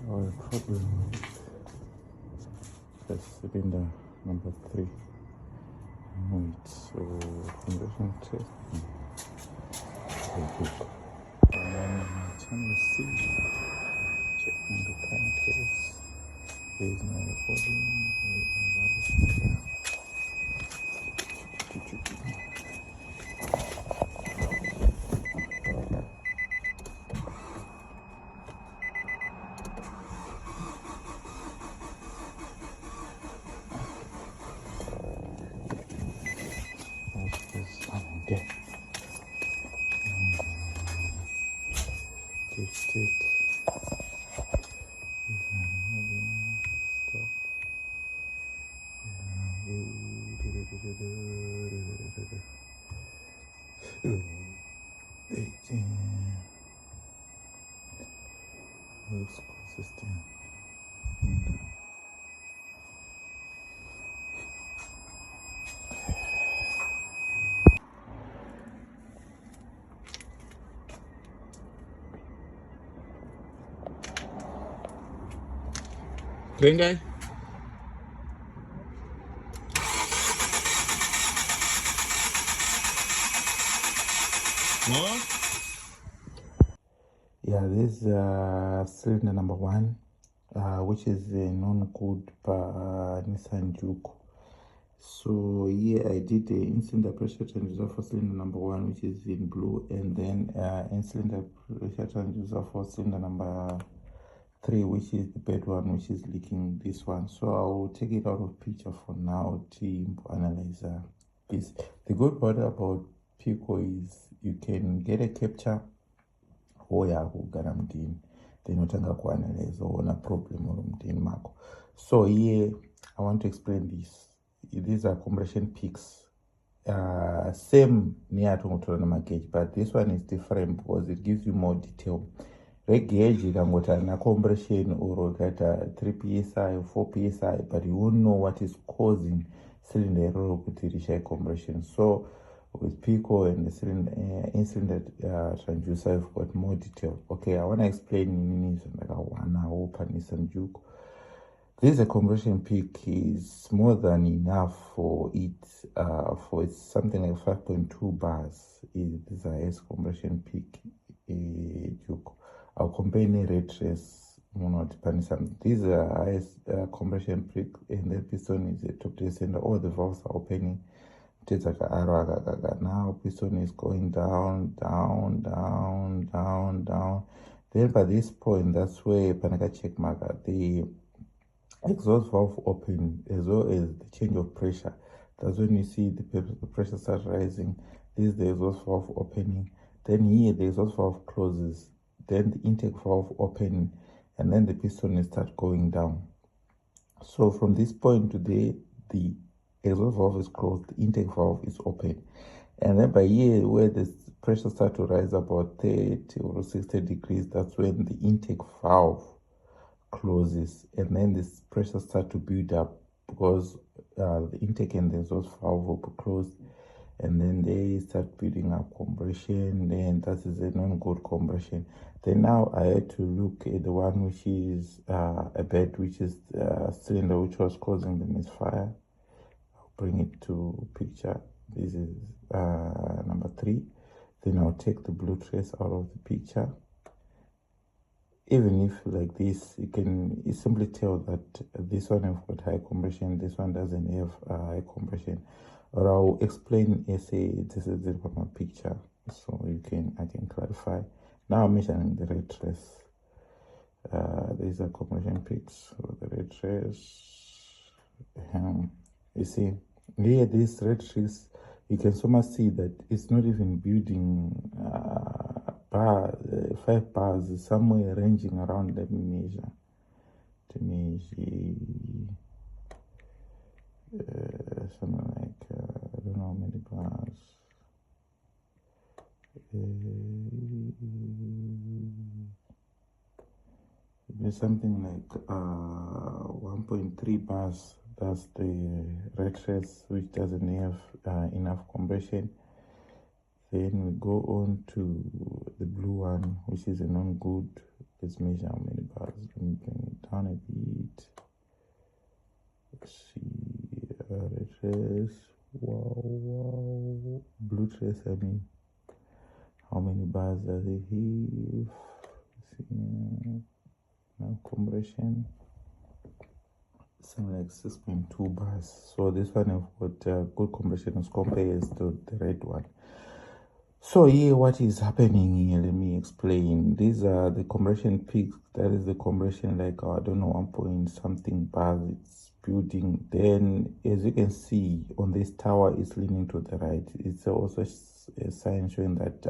Our problem is cylinder number 3. Wait, so conversion test. Okay. And then channel C, checking the time case. There is no recording, there is no valid. Okay. Stick. Stop. 18. Looks consistent. Green guy? No? Yeah, this is cylinder number 1, which is a non-good Nissan Juke. So here I did the in-cylinder pressure transducer for cylinder number 1, which is in blue, and then in-cylinder pressure transducer for cylinder number 3, which is the bad one, which is leaking this one. So I will take it out of picture for now to analyze this. The good part about Pico is you can get a capture kugara mudini then utanga kuanalyze ona problem uri mudini mako. So here I want to explain this. These are compression peaks, same near to gauge, but this one is different because it gives you more detail. Gauge ikangota compression or get 3 psi 4 psi, but you won't know what is causing cylinder error kuti rishaye compression. So with Pico and the cylinder in-cylinder transducer, I've got more detail. Okay, I want to explain in Nissan Juke. This compression peak is more than enough for it. For it's something like 5.2 bars. This is a highest compression peak Juke. I'll compare any red trace. These are highest compression peak, and the piston is a top dead center. All the valves are opening. Now piston is going down. Then by this point, that's where Panaka check marker, the exhaust valve open as well as the change of pressure. That's when you see the pressure start rising. This is the exhaust valve opening. Then here the exhaust valve closes. Then the intake valve opening, and then the piston will start going down. So from this point to the exhaust valve is closed, the intake valve is open, and then by here where the pressure starts to rise about 30 or 60 degrees, that's when the intake valve closes, and then this pressure starts to build up because the intake and the exhaust valve will be closed, and then they start building up compression. Then that is a non-good compression. Then now I had to look at the one which is a bed, which is the cylinder which was causing the misfire. Bring it to picture. This is number 3. Then I'll take the blue trace out of the picture. Even if like this, you can simply tell that this one has got high compression, this one doesn't have high compression. Or I'll explain this is from my picture, so I can clarify. Now I'm measuring the red trace. These are compression peaks. So the red trace. You see, here this red trace, you can so much see that it's not even building 5 bars, somewhere ranging around, let me measure. to measure something like I don't know how many bars. There's something like 1.3 bars. That's the red trace, which doesn't have enough compression. Then we go on to the blue one, which is a non-good. Let's measure how many bars. Let me bring it down a bit. Let's see, red trace. Wow. Blue trace, I mean. How many bars does it have? Let's see. Now compression. Something like 6.2 bars. So this one I've got good compression as compared to the red one. So here, what is happening here? Let me explain. These are the compression peaks. That is the compression, like I don't know, 1 point something bars. It's building. Then, as you can see on this tower, it's leaning to the right. It's also a sign showing that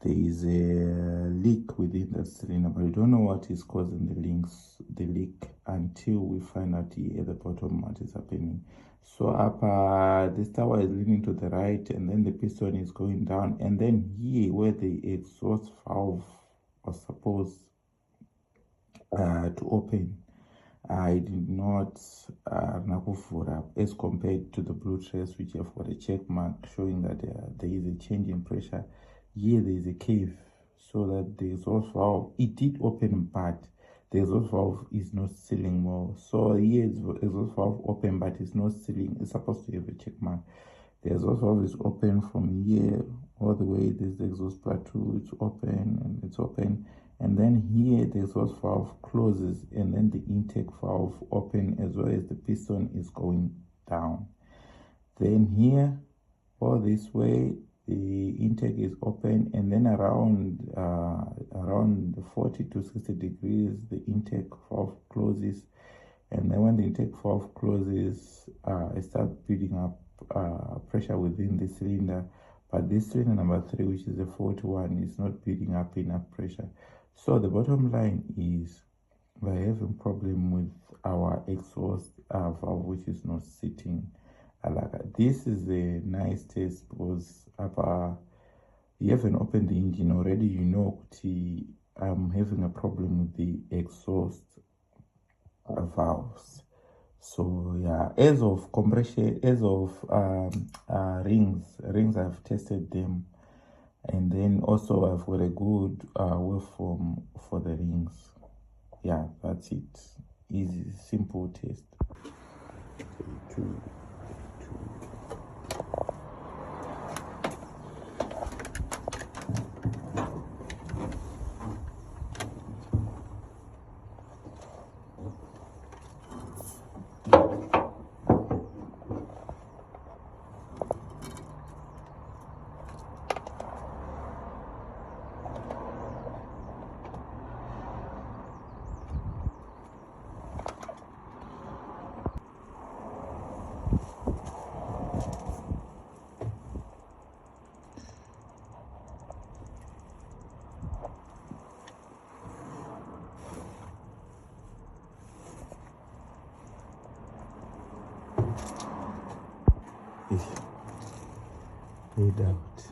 there is a leak within the cylinder, but we don't know what is causing the leak until we find out here at the bottom what is happening. So up this tower is leaning to the right, and then the piston is going down, and then here where the exhaust valve was supposed to open, I did not nakufura, as compared to the blue trace, which have got a check mark showing that there is a change in pressure. Here there is a cave, so that the exhaust valve, it did open, but the exhaust valve is not sealing well. So here the exhaust valve open, but it's not sealing. It's supposed to have a check mark. The exhaust valve is open from here all the way. There's the exhaust plateau, it's open and it's open. And then here the exhaust valve closes, and then the intake valve open as well as the piston is going down. Then here, all this way, the intake is open, and then around 40 to 60 degrees, the intake valve closes. And then when the intake valve closes, it starts building up pressure within the cylinder. But this cylinder number 3, which is the 41, is not building up enough pressure. So the bottom line is we're having problem with our exhaust valve, which is not sitting. This is a nice test because you haven't opened the engine already. You know, I'm having a problem with the exhaust valves. So yeah, as of compression, as of rings, I've tested them, and then also I've got a good waveform for the rings. Yeah, that's it. Easy, simple test. Two. Laid out.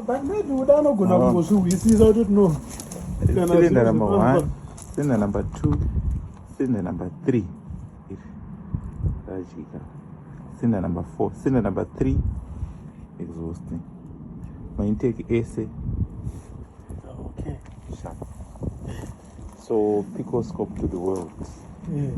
But maybe we don't know go so we see I don't know. Cylinder number 1, cylinder number 2, cylinder number 3. Cylinder number 4, cylinder number 3, exhausting. My intake AC. Okay. Sharp. So Pico scope to the world. Yeah.